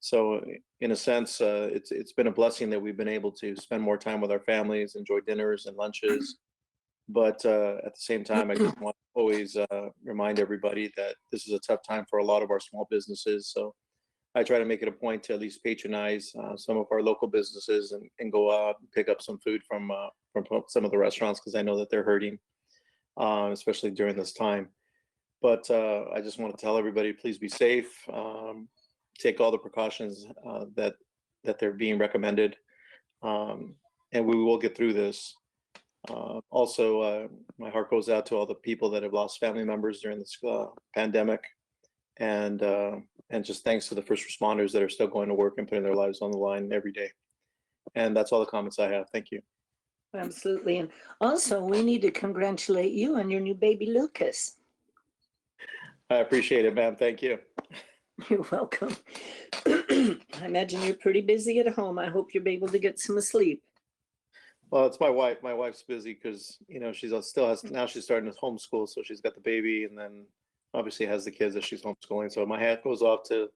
So in a sense, it's been a blessing that we've been able to spend more time with our families, enjoy dinners and lunches. But at the same time, I just want to always remind everybody that this is a tough time for a lot of our small businesses. So I try to make it a point to at least patronize some of our local businesses and go out and pick up some food from some of the restaurants, because I know that they're hurting, especially during this time. But I just want to tell everybody, please be safe. Take all the precautions that they're being recommended, and we will get through this. Also, my heart goes out to all the people that have lost family members during this pandemic, and just thanks to the first responders that are still going to work and putting their lives on the line every day. And that's all the comments I have. Thank you. Absolutely. And also, we need to congratulate you on your new baby, Lucas. I appreciate it, ma'am. Thank you. You're welcome. I imagine you're pretty busy at home. I hope you're able to get some sleep. Well, it's my wife. My wife's busy because, you know, she's starting to homeschool. So she's got the baby and then obviously has the kids that she's homeschooling. So my hat goes off to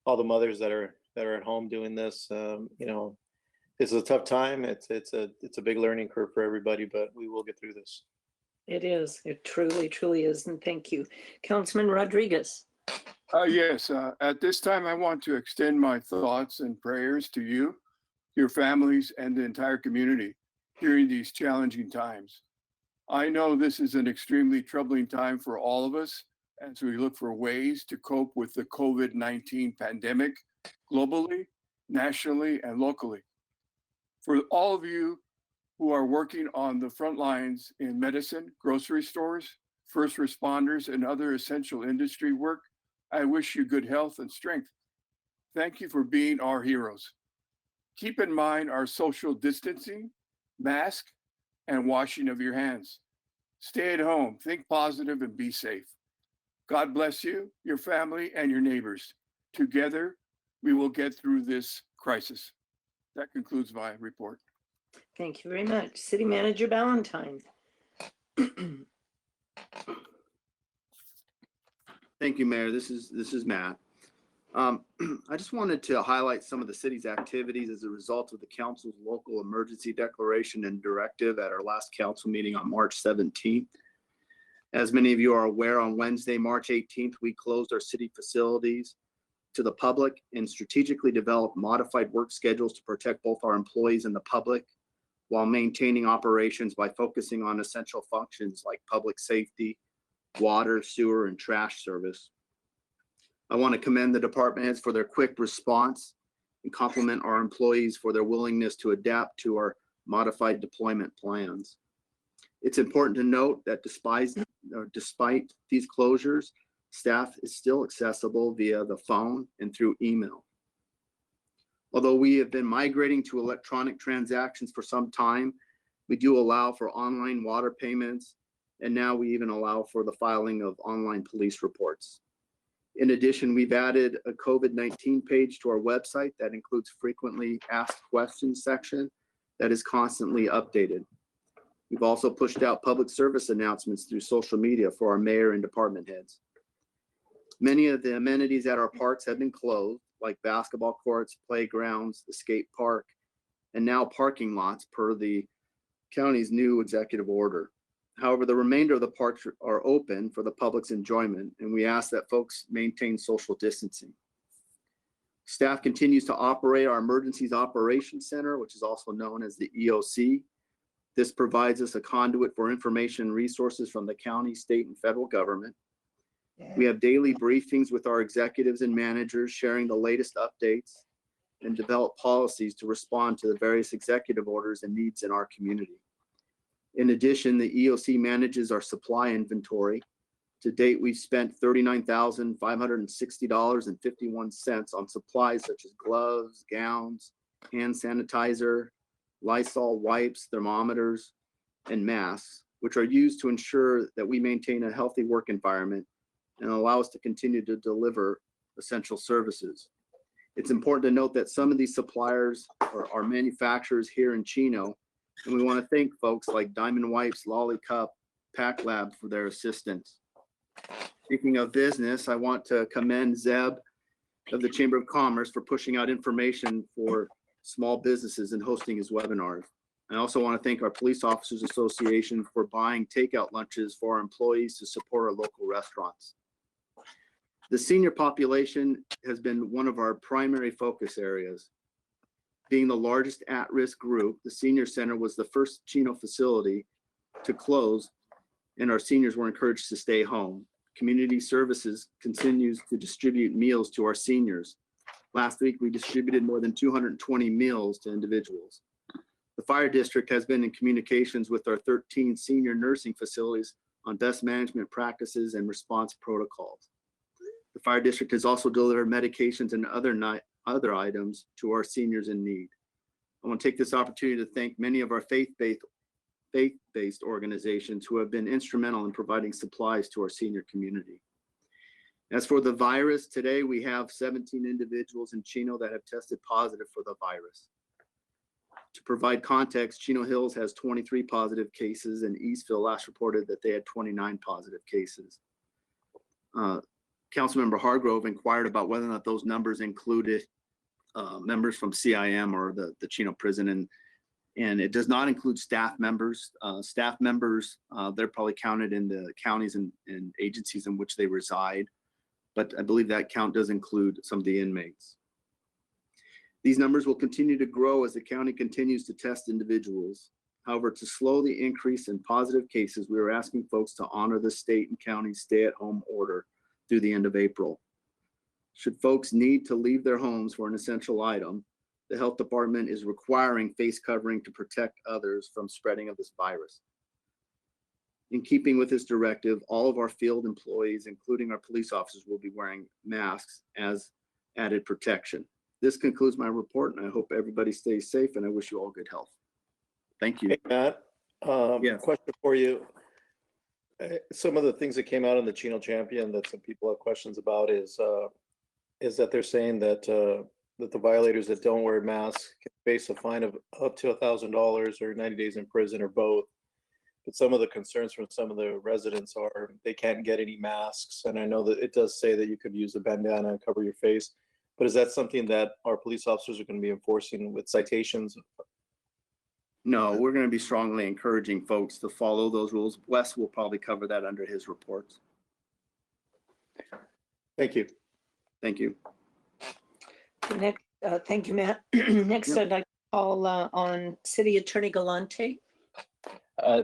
all the mothers that are at home doing this. You know, this is a tough time. It's a big learning curve for everybody, but we will get through this. It is. It truly, truly is. And thank you. Councilman Rodriguez. Yes, at this time, I want to extend my thoughts and prayers to you, your families, and the entire community during these challenging times. I know this is an extremely troubling time for all of us as we look for ways to cope with the COVID-19 pandemic globally, nationally, and locally. For all of you who are working on the front lines in medicine, grocery stores, first responders, and other essential industry work, I wish you good health and strength. Thank you for being our heroes. Keep in mind our social distancing, mask, and washing of your hands. Stay at home, think positive, and be safe. God bless you, your family, and your neighbors. Together, we will get through this crisis. That concludes my report. Thank you very much. City Manager Ballantyne. Thank you, Mayor. This is Matt. I just wanted to highlight some of the city's activities as a result of the council's local emergency declaration and directive at our last council meeting on March 17th. As many of you are aware, on Wednesday, March 18th, we closed our city facilities to the public and strategically developed modified work schedules to protect both our employees and the public while maintaining operations by focusing on essential functions like public safety, water, sewer, and trash service. I want to commend the department heads for their quick response and compliment our employees for their willingness to adapt to our modified deployment plans. It's important to note that despite these closures, staff is still accessible via the phone and through email. Although we have been migrating to electronic transactions for some time, we do allow for online water payments, and now we even allow for the filing of online police reports. In addition, we've added a COVID-19 page to our website that includes frequently asked questions section that is constantly updated. We've also pushed out public service announcements through social media for our mayor and department heads. Many of the amenities at our parks have been closed, like basketball courts, playgrounds, the skate park, and now parking lots per the county's new executive order. However, the remainder of the parks are open for the public's enjoyment, and we ask that folks maintain social distancing. Staff continues to operate our Emergencies Operations Center, which is also known as the EOC. This provides us a conduit for information and resources from the county, state, and federal government. We have daily briefings with our executives and managers sharing the latest updates and develop policies to respond to the various executive orders and needs in our community. In addition, the EOC manages our supply inventory. To date, we've spent $39,560.51 on supplies such as gloves, gowns, hand sanitizer, Lysol wipes, thermometers, and masks, which are used to ensure that we maintain a healthy work environment and allow us to continue to deliver essential services. It's important to note that some of these suppliers are manufacturers here in Chino, and we want to thank folks like Diamond Wipes, Lolly Cup, Pack Lab for their assistance. Speaking of business, I want to commend Zeb of the Chamber of Commerce for pushing out information for small businesses and hosting his webinars. I also want to thank our Police Officers Association for buying takeout lunches for our employees to support our local restaurants. The senior population has been one of our primary focus areas. Being the largest at-risk group, the Senior Center was the first Chino facility to close, and our seniors were encouraged to stay home. Community Services continues to distribute meals to our seniors. Last week, we distributed more than 220 meals to individuals. The Fire District has been in communications with our 13 senior nursing facilities on best management practices and response protocols. The Fire District has also delivered medications and other items to our seniors in need. I want to take this opportunity to thank many of our faith-based organizations who have been instrumental in providing supplies to our senior community. As for the virus, today we have 17 individuals in Chino that have tested positive for the virus. To provide context, Chino Hills has 23 positive cases, and Eastville last reported that they had 29 positive cases. Councilmember Hargrove inquired about whether or not those numbers included members from CIM or the Chino prison, and it does not include staff members. Staff members, they're probably counted in the counties and agencies in which they reside, but I believe that count does include some of the inmates. These numbers will continue to grow as the county continues to test individuals. However, to slow the increase in positive cases, we are asking folks to honor the state and county stay-at-home order through the end of April. Should folks need to leave their homes for an essential item, the health department is requiring face covering to protect others from spreading of this virus. In keeping with this directive, all of our field employees, including our police officers, will be wearing masks as added protection. This concludes my report, and I hope everybody stays safe, and I wish you all good health. Thank you. Hey, Matt, Yes. question for you. Some of the things that came out in the Chino Champion that some people have questions about is that they're saying that that the violators that don't wear masks can face a fine of up to $1,000 or 90 days in prison or both. But some of the concerns from some of the residents are they can't get any masks. And I know that it does say that you could use a bandana and cover your face. But is that something that our police officers are going to be enforcing with citations? No, we're going to be strongly encouraging folks to follow those rules. Wes will probably cover that under his reports. Thank you. Thank you. Next, thank you, Matt. Next, Yep. I'd like to call on City Attorney Galante.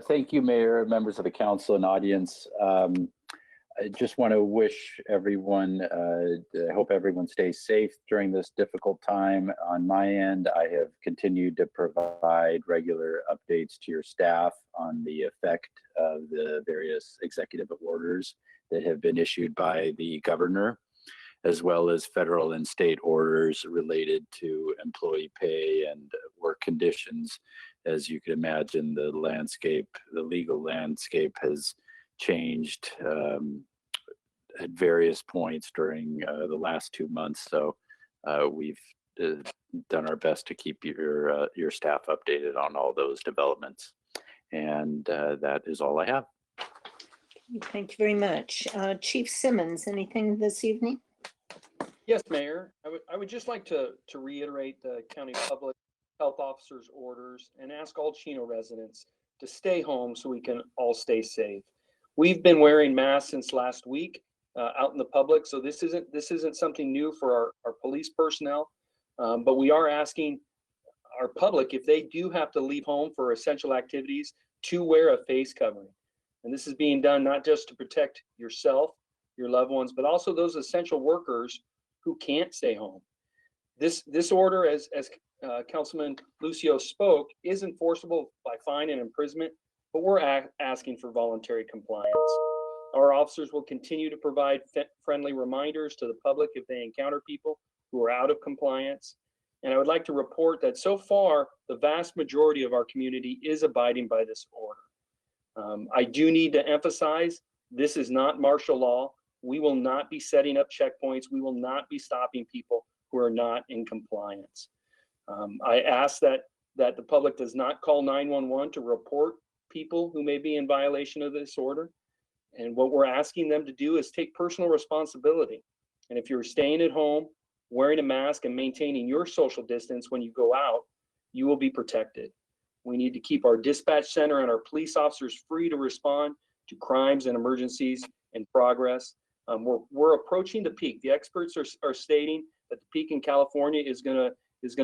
Thank you, Mayor, members of the council and audience. I just want to wish everyone, I hope everyone stays safe during this difficult time. On my end, I have continued to provide regular updates to your staff on the effect of the various executive orders that have been issued by the governor, as well as federal and state orders related to employee pay and work conditions. As you can imagine, the legal landscape has changed at various points during the last 2 months. So we've done our best to keep your staff updated on all those developments. And that is all I have. Thank you very much. Chief Simmons, anything this evening? Yes, Mayor. I would just like to reiterate the county public health officer's orders and ask all Chino residents to stay home so we can all stay safe. We've been wearing masks since last week out in the public, so this isn't something new for our police personnel, but we are asking our public, if they do have to leave home for essential activities, to wear a face covering. And this is being done not just to protect yourself, your loved ones, but also those essential workers who can't stay home. This order, as Councilman Lucio spoke, is enforceable by fine and imprisonment, but we're asking for voluntary compliance. Our officers will continue to provide friendly reminders to the public if they encounter people who are out of compliance. And I would like to report that so far, the vast majority of our community is abiding by this order. I do need to emphasize, this is not martial law. We will not be setting up checkpoints. We will not be stopping people who are not in compliance. I ask that the public does not call 911 to report people who may be in violation of this order. And what we're asking them to do is take personal responsibility. And if you're staying at home, wearing a mask and maintaining your social distance when you go out, you will be protected. We need to keep our dispatch center and our police officers free to respond to crimes and emergencies in progress. We're approaching the peak. The experts are stating that the peak in California is gonna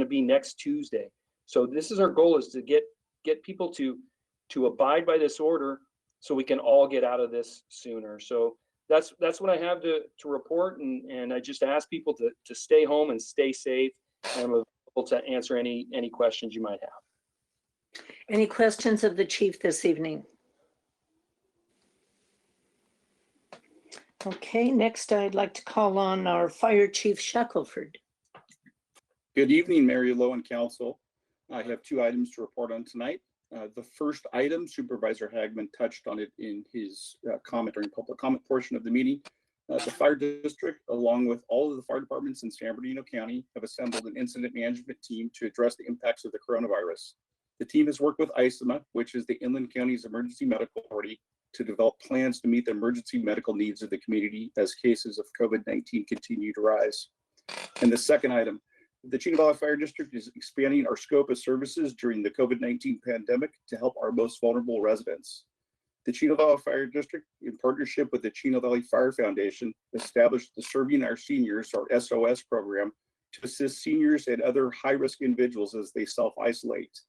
be next Tuesday. So this is our goal, is to get people to abide by this order so we can all get out of this sooner. So that's what I have to report, and I just ask people to stay home and stay safe, and I'm available to answer any questions you might have. Any questions of the chief this evening? Okay, next I'd like to call on our Fire Chief Shackelford. Good evening, Mary Lowe and Council. I have 2 items to report on tonight. The first item, Supervisor Hagman touched on it in his comment during public comment portion of the meeting. The fire district, along with all of the fire departments in San Bernardino County, have assembled an incident management team to address the impacts of the coronavirus. The team has worked with ISEMA, which is the Inland County's Emergency Medical Authority, to develop plans to meet the emergency medical needs of the community as cases of COVID-19 continue to rise. And the second item, the Chino Valley Fire District is expanding our scope of services during the COVID-19 pandemic to help our most vulnerable residents. The Chino Valley Fire District, in partnership with the Chino Valley Fire Foundation, established the Serving Our Seniors, or SOS program, to assist seniors and other high-risk individuals as they self-isolate.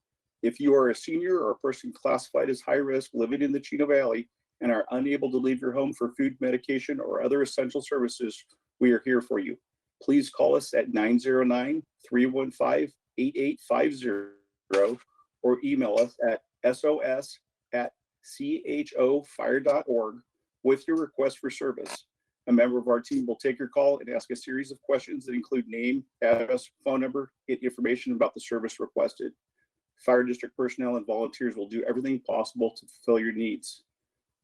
If you are a senior or a person classified as high risk living in the Chino Valley and are unable to leave your home for food, medication, or other essential services, we are here for you. Please call us at 909-315-8850 or email us at sos@chofire.org with your request for service. A member of our team will take your call and ask a series of questions that include name, address, phone number, and information about the service requested. Fire district personnel and volunteers will do everything possible to fulfill your needs.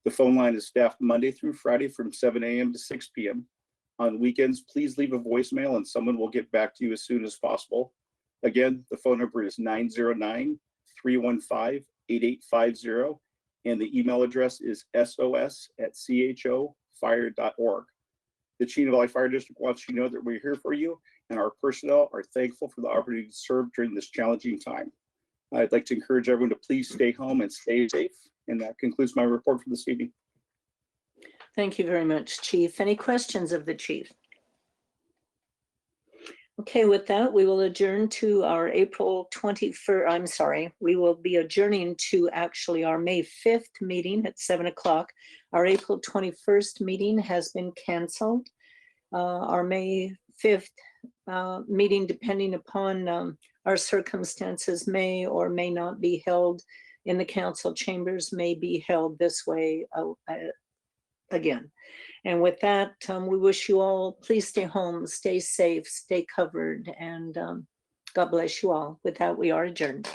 The phone line is staffed Monday through Friday from 7 a.m. to 6 p.m. On weekends, please leave a voicemail and someone will get back to you as soon as possible. Again, the phone number is 909-315-8850, and the email address is sos@chofire.org. The Chino Valley Fire District wants you to know that we're here for you and our personnel are thankful for the opportunity to serve during this challenging time. I'd like to encourage everyone to please stay home and stay safe. And that concludes my report for this evening. Thank you very much, Chief. Any questions of the chief? Okay, with that, we will adjourn to our April 21st, I'm sorry, we will be adjourning to actually our May 5th meeting at 7 o'clock. Our April 21st meeting has been canceled. Our May 5th meeting, depending upon our circumstances, may or may not be held in the council chambers, may be held this way again. And with that, we wish you all, please stay home, stay safe, stay covered, and God bless you all. With that, we are adjourned.